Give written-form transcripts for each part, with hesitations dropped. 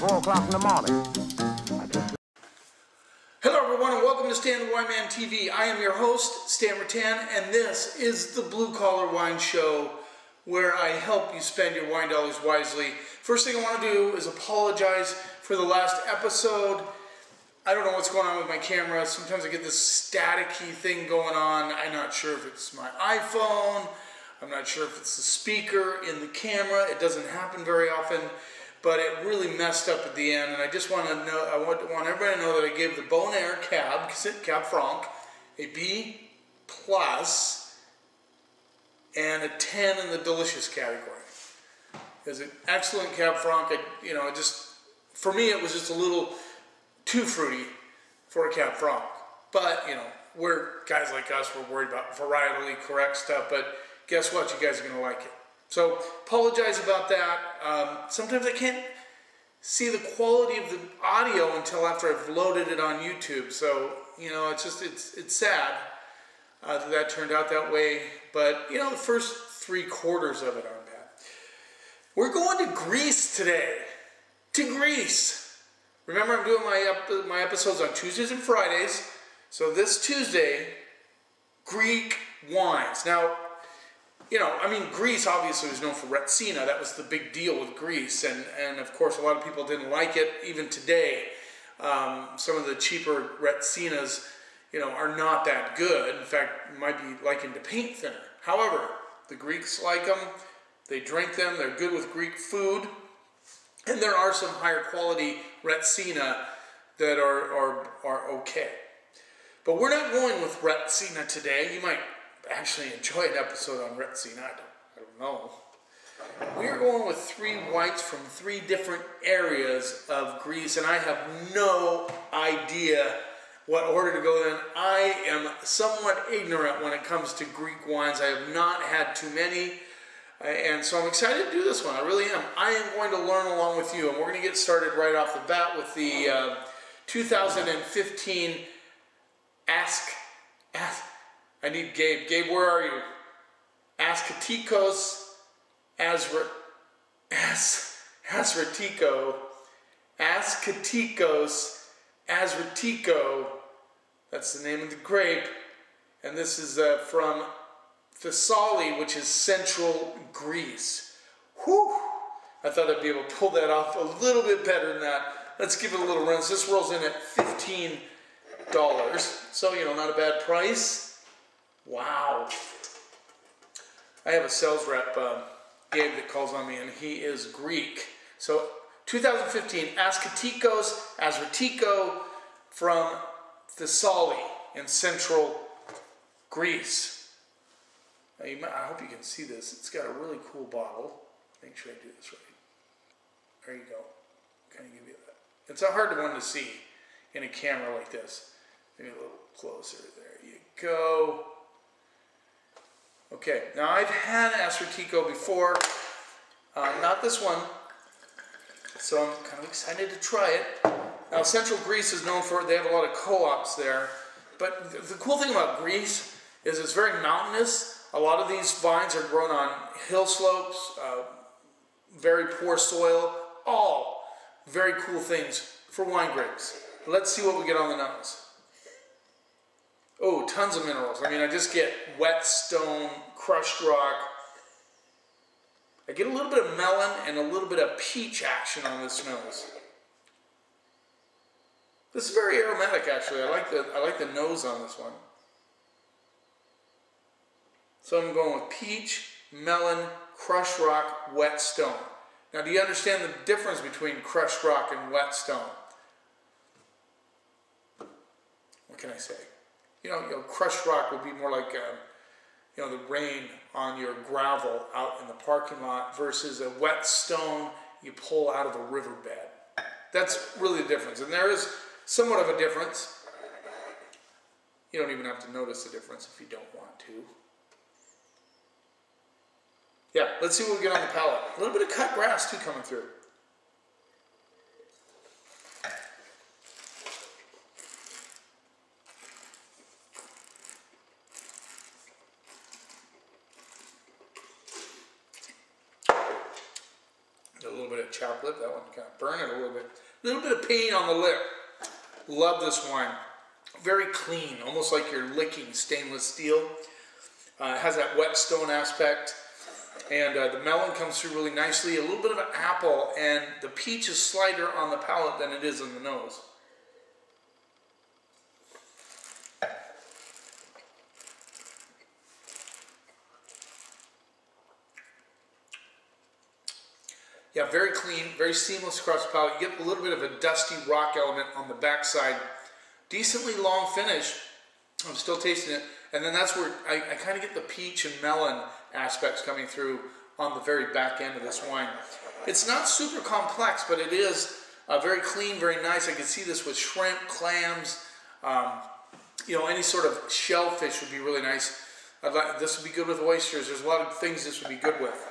4 o'clock in the morning. Hello everyone and welcome to Stan the Wine Man TV. I am your host, Stan Rattan, and this is the Blue Collar Wine Show where I help you spend your wine dollars wisely. First thing I want to do is apologize for the last episode. I don't know what's going on with my camera. Sometimes I get this staticky thing going on. I'm not sure if it's my iPhone. I'm not sure if it's the speaker in the camera. It doesn't happen very often, but it really messed up at the end. And I just want to know, I want everybody to know that I gave the Bonaire Cab Franc, a B+, and a 10 in the delicious category. It's an excellent Cab Franc. For me, it was just a little too fruity for a Cab Franc. But, we're guys like us, we're worried about varietally correct stuff, but guess what? You guys are going to like it. So, apologize about that. Sometimes I can't see the quality of the audio until after I've loaded it on YouTube. So, it's sad that turned out that way. But, the first 3/4 of it aren't bad. We're going to Greece today. To Greece. Remember, I'm doing my episodes on Tuesdays and Fridays. So this Tuesday, Greek wines. Now, Greece obviously was known for Retsina. That was the big deal with Greece. And of course, a lot of people didn't like it. Even today, some of the cheaper Retsinas, are not that good. In fact, might be likened to paint thinner. However, the Greeks like them. They drink them. They're good with Greek food. And there are some higher quality Retsina that are okay. But we're not going with Retsina today. You might actually enjoy an episode on Retsina. I don't know. We are going with 3 whites from 3 different areas of Greece, and I have no idea what order to go in. I am somewhat ignorant when it comes to Greek wines. I have not had too many. And so I'm excited to do this one. I really am. I am going to learn along with you. And we're going to get started right off the bat with the 2015 I need Gabe. Gabe, where are you? Asketikos Azratico. That's the name of the grape. And this is from Thessaly, which is central Greece. Whew! I thought I'd be able to pull that off a little bit better than that. Let's give it a little rinse. This rolls in at $15. So, not a bad price. Wow. I have a sales rep, Gabe, that calls on me, and he is Greek. So, 2015, Asketikos Azratico from Thessaly in central Greece. Now I hope you can see this. It's got a really cool bottle. Make sure I do this right. There you go. Kind of give you that. It's a hard one to see in a camera like this. Maybe a little closer. There you go. Okay, now I've had Azratico before. Not this one. So I'm kind of excited to try it. Now, Central Greece is known for, they have a lot of co-ops there. But the cool thing about Greece is it's very mountainous. A lot of these vines are grown on hill slopes, very poor soil, all very cool things for wine grapes. Let's see what we get on the nose. Oh, tons of minerals. I just get whetstone, crushed rock. I get a little bit of melon and a little bit of peach action on this nose. This is very aromatic, actually. I like the nose on this one. So I'm going with peach, melon, crushed rock, whetstone. Now, do you understand the difference between crushed rock and whetstone? What can I say? Crushed rock would be more like, the rain on your gravel out in the parking lot versus a whetstone you pull out of a riverbed. That's really the difference. And there is somewhat of a difference. You don't even have to notice the difference if you don't want to. Yeah, let's see what we get on the palate. A little bit of cut grass too coming through. A little bit of chapped lip. That one kind of burned it a little bit. A little bit of pain on the lip. Love this wine. Very clean, almost like you're licking stainless steel. It has that whetstone aspect. And the melon comes through really nicely. A little bit of an apple, and the peach is slighter on the palate than it is in the nose. Yeah, very clean, very seamless across the palate. You get a little bit of a dusty rock element on the backside. Decently long finish. I'm still tasting it. And then that's where I kind of get the peach and melon aspects coming through on the very back end of this wine. It's not super complex, but it is very clean, very nice. I can see this with shrimp, clams, you know, any sort of shellfish would be really nice. This would be good with oysters. There's a lot of things this would be good with.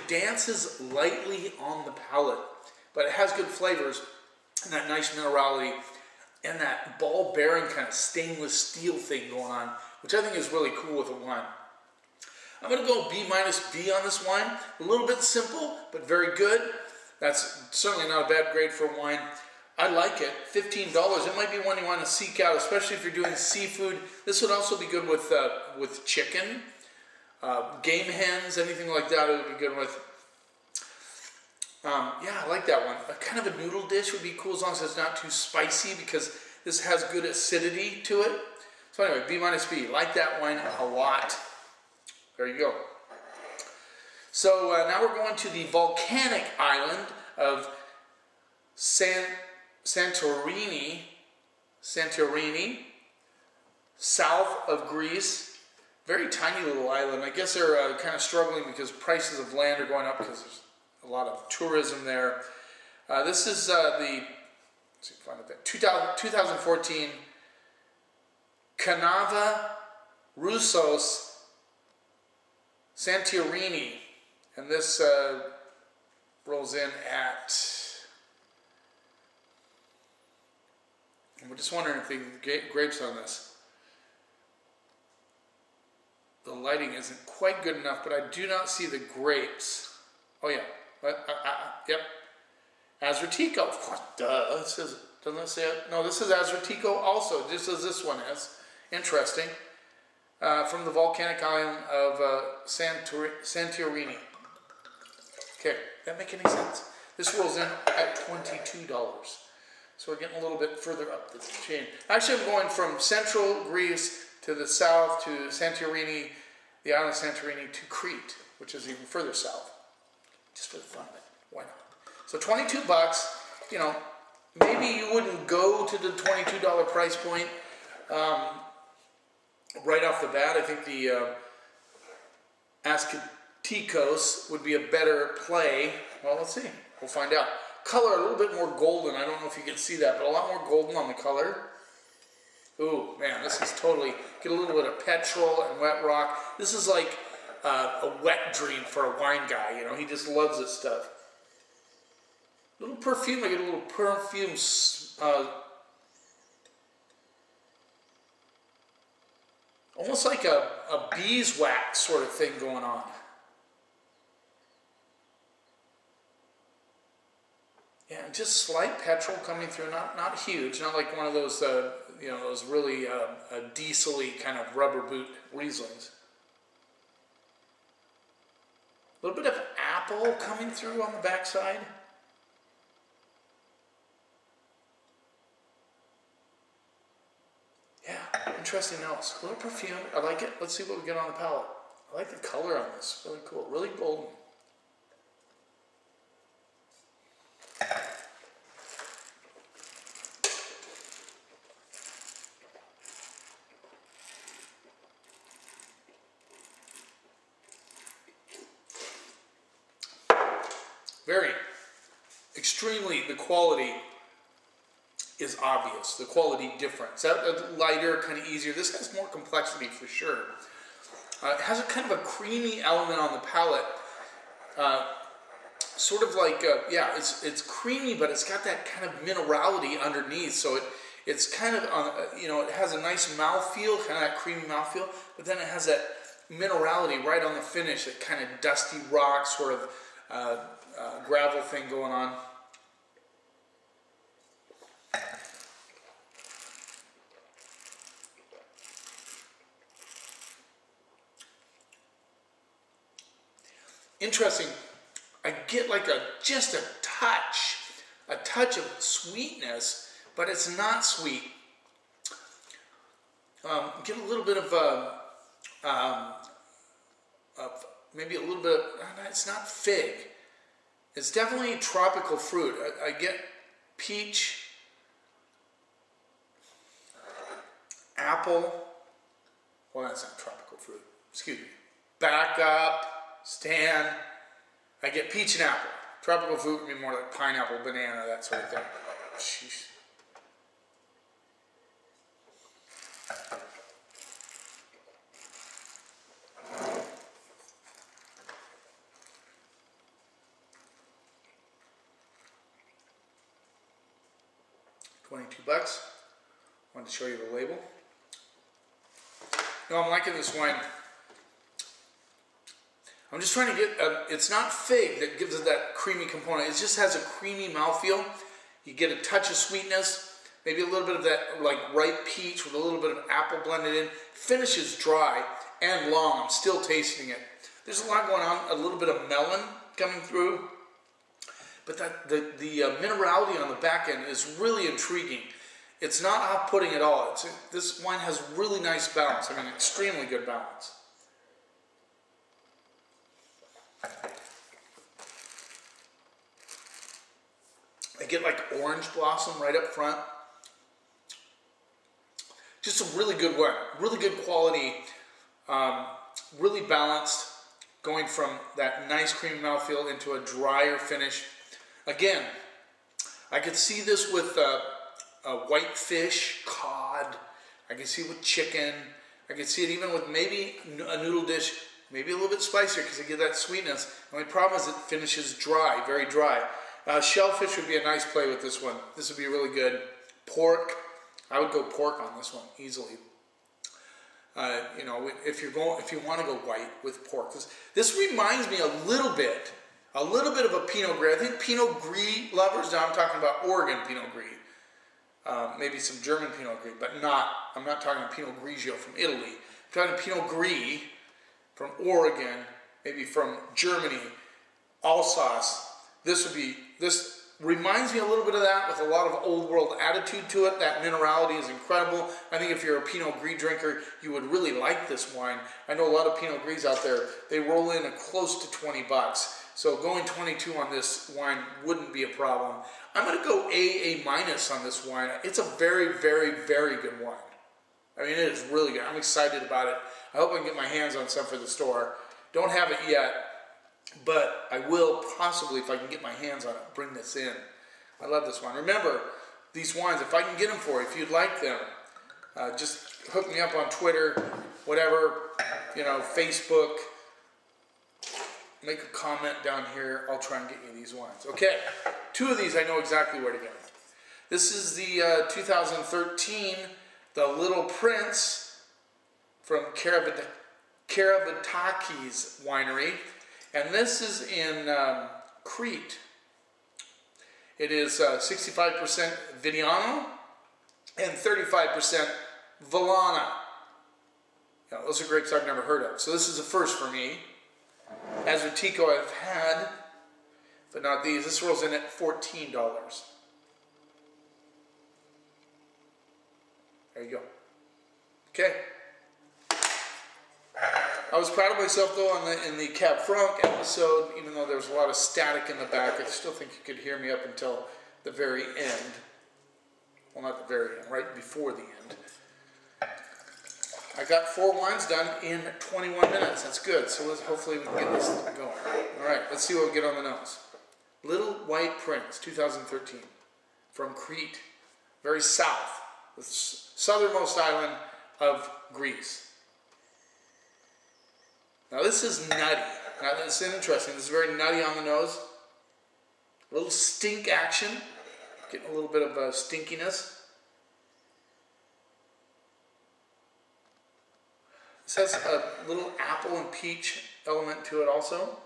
Dances lightly on the palate, but it has good flavors and that nice minerality and that ball bearing kind of stainless steel thing going on, which I think is really cool with a wine. I'm going to go B minus B on this wine. A little bit simple, but very good. That's certainly not a bad grade for a wine. I like it. $15. It might be one you want to seek out, especially if you're doing seafood. This would also be good with chicken. Game hens, anything like that, it would be good with. Yeah, I like that one. Kind of a noodle dish would be cool as long as it's not too spicy, because this has good acidity to it. So anyway, B minus B. Like that wine a lot. There you go. So now we're going to the volcanic island of Santorini, south of Greece. Very tiny little island. I guess they're kind of struggling because prices of land are going up because there's a lot of tourism there. This is the 2014 Canava Roussos Santorini, and this rolls in at. We're just wondering if they get grapes on this. The lighting isn't quite good enough, but I do not see the grapes. Oh yeah, yep. Azratico, of course, duh. It says, doesn't it say it? No, this is Azratico also, just as this one is. Interesting. From the volcanic island of Santorini. Okay, that make any sense? This rolls in at $22. So we're getting a little bit further up the chain. Actually, I'm going from central Greece to the south to Santorini, the island of Santorini, to Crete, which is even further south. Just for the fun of it. Why not? So $22, you know, maybe you wouldn't go to the $22 price point right off the bat. I think the Azratico would be a better play. Well, let's see. We'll find out. Color, a little bit more golden. I don't know if you can see that, but a lot more golden on the color. Ooh, man, this is totally, get a little bit of petrol and wet rock. This is like a wet dream for a wine guy, you know. He just loves this stuff. A little perfume, I get a little perfume, almost like a beeswax sort of thing going on. Yeah, just slight petrol coming through, not huge, not like one of those, you know, those really diesel-y kind of rubber boot Rieslings. A little bit of apple coming through on the backside. Yeah, interesting notes. A little perfume. I like it. Let's see what we get on the palate. I like the color on this. Really cool. Really golden. Very, extremely, the quality is obvious. The quality difference. That lighter, kind of easier. This has more complexity for sure. It has a kind of a creamy element on the palate. sort of like, yeah, it's creamy, but it's got that kind of minerality underneath. So it's kind of, you know, it has a nice mouthfeel, kind of that creamy mouthfeel, but then it has that minerality right on the finish, that kind of dusty rock sort of gravel thing going on. Interesting. I get like just a touch of sweetness, but it's not sweet. Get a little bit of maybe a little bit of, it's not fig. It's definitely tropical fruit. I get peach, apple. Well, that's not tropical fruit. Excuse me. Back up. Stand. I get peach and apple. Tropical fruit would be more like pineapple, banana, that sort of thing. Sheesh. $22. Wanted to show you the label. No, I'm liking this wine. I'm just trying to get, it's not fig that gives it that creamy component. It just has a creamy mouthfeel. You get a touch of sweetness, maybe a little bit of that like ripe peach with a little bit of apple blended in. Finishes dry and long. I'm still tasting it. There's a lot going on, a little bit of melon coming through. But the minerality on the back end is really intriguing. It's not off-putting at all. This wine has really nice balance. I mean, extremely good balance. I get like orange blossom right up front. Just a really good wine, really good quality, really balanced, going from that nice creamy mouthfeel into a drier finish. Again, I could see this with white fish, cod. I can see it with chicken. I can see it even with maybe a noodle dish, maybe a little bit spicier because I get that sweetness. The only problem is it finishes dry, very dry. Shellfish would be a nice play with this one. This would be really good. Pork, I would go pork on this one easily. You know, if you want to go white with pork, this reminds me a little bit of a Pinot Gris. I think Pinot Gris lovers. Now I'm talking about Oregon Pinot Gris, maybe some German Pinot Gris, but I'm not talking Pinot Grigio from Italy. I'm talking Pinot Gris from Oregon, maybe from Germany, Alsace. This reminds me a little bit of that with a lot of old world attitude to it. That minerality is incredible. I think if you're a Pinot Gris drinker, you would really like this wine. I know a lot of Pinot Gris out there, they roll in at close to 20 bucks. So going 22 on this wine wouldn't be a problem. I'm going to go A- on this wine. It's a very, very, very good wine. I mean, it is really good. I'm excited about it. I hope I can get my hands on some for the store. Don't have it yet, but I will possibly, if I can get my hands on it, bring this in. I love this wine. Remember, these wines, if I can get them for you, if you'd like them, just hook me up on Twitter, whatever, you know, Facebook. Make a comment down here. I'll try and get you these wines. Okay, 2 of these I know exactly where to go. This is the 2013, The Little Prince from Karavitakis Winery. And this is in Crete. It is 65% Vidiano and 35% Valana. Now, those are grapes I've never heard of. So this is a first for me. Azertico I've had, but not these. This rolls in at $14. There you go. Okay. I was proud of myself though in the Cab Franc episode, even though there was a lot of static in the back. I still think you could hear me up until the very end. Well, not the very end, right before the end. I got 4 wines done in 21 minutes. That's good. So hopefully we can get this going. All right, let's see what we get on the nose. Little White Prince, 2013, from Crete, very south, the southernmost island of Greece. Now this is nutty. Now this is interesting. This is very nutty on the nose. A little stink action. Getting a little bit of stinkiness. This has a little apple and peach element to it also.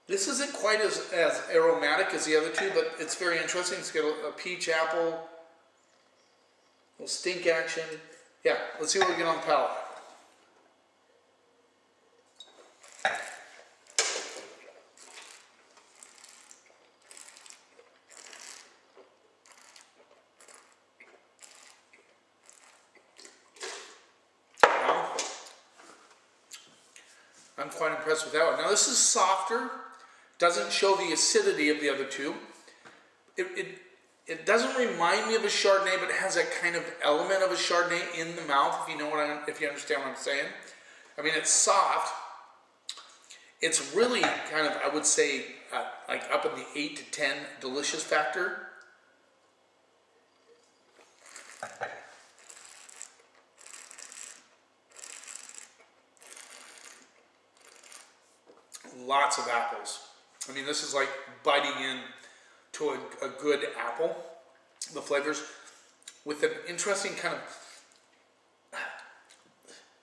This isn't quite as aromatic as the other two, but it's very interesting. It's got a peach apple, a little stink action. Yeah, let's see what we get on the palate. Well, I'm quite impressed with that one. Now this is softer. Doesn't show the acidity of the other two. It doesn't remind me of a Chardonnay, but it has that kind of element of a Chardonnay in the mouth, if you understand what I'm saying. I mean, it's soft. It's really kind of, I would say, like up in the 8 to 10 delicious factor. Lots of apples. I mean, this is like biting in to a good apple, the flavors, with an interesting kind of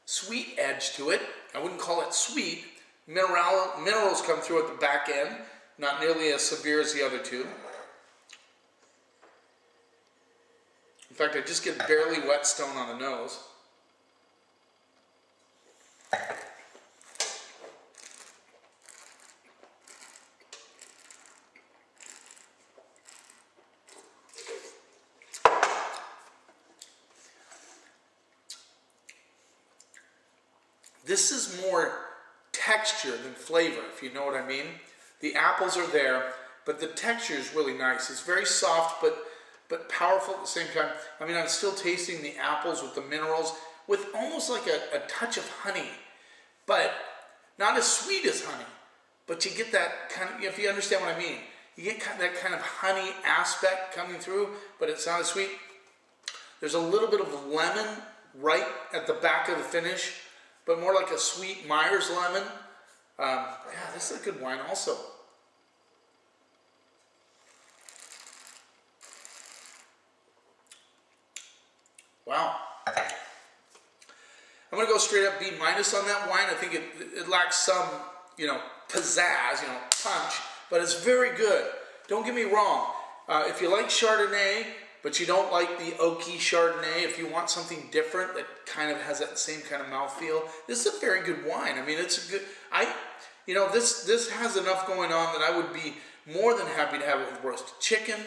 sweet edge to it. I wouldn't call it sweet. Minerals come through at the back end, not nearly as severe as the other two. In fact, I just get barely whetstone on the nose. This is more texture than flavor, if you know what I mean. The apples are there, but the texture is really nice. It's very soft, but powerful at the same time. I mean, I'm still tasting the apples with the minerals, with almost like a touch of honey, but not as sweet as honey. But you get that kind of, if you understand what I mean, you get that kind of honey aspect coming through, but it's not as sweet. There's a little bit of lemon right at the back of the finish, but more like a sweet Myers lemon. Yeah, this is a good wine also. Wow. I'm going to go straight up B- on that wine. I think it lacks some, pizzazz, punch, but it's very good. Don't get me wrong. If you like Chardonnay, but you don't like the oaky Chardonnay, if you want something different that kind of has that same kind of mouthfeel, this is a very good wine. I mean, it's a good, this has enough going on that I would be more than happy to have it with roasted chicken.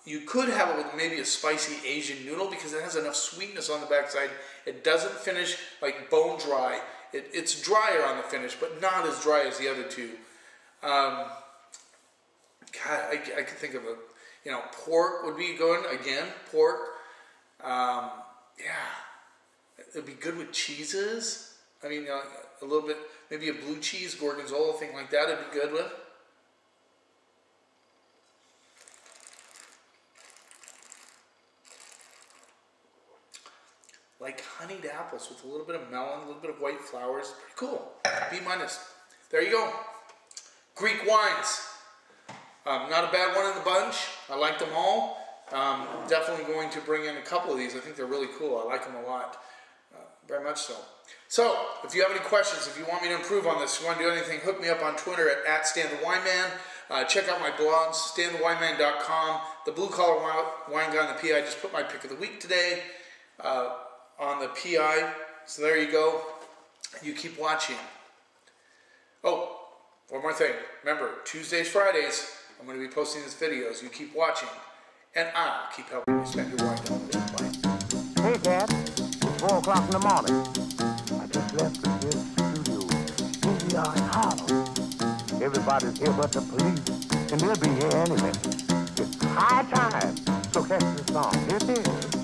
You could have it with maybe a spicy Asian noodle because it has enough sweetness on the backside. It doesn't finish like bone dry. It's drier on the finish, but not as dry as the other two. God, I could think of pork would be good again. Pork, yeah, it'd be good with cheeses. I mean, a little bit, maybe a blue cheese, gorgonzola, thing like that. It'd be good with. Like honeyed apples with a little bit of melon, a little bit of white flowers. Pretty cool. B-. There you go. Greek wines. Not a bad one in the bunch. I like them all. Definitely going to bring in a couple of these. I think they're really cool. I like them a lot. Very much so. So, if you have any questions, if you want me to improve on this, if you want to do anything, hook me up on Twitter at @StanTheWineMan. Check out my blogs, StanTheWineMan.com. The Blue Collar Wine Guy and the PI just put my pick of the week today on the PI. So there you go. You keep watching. Oh, one more thing. Remember, Tuesdays, Fridays, I'm going to be posting these videos. You keep watching, and I'll keep helping you spend your wine down the day. Hey, Cat. It's 4 o'clock in the morning. I just left the studio. Here we are in Harlem. Everybody's here but the police, and they'll be here any minute. It's high time. So catch this song. Here it is.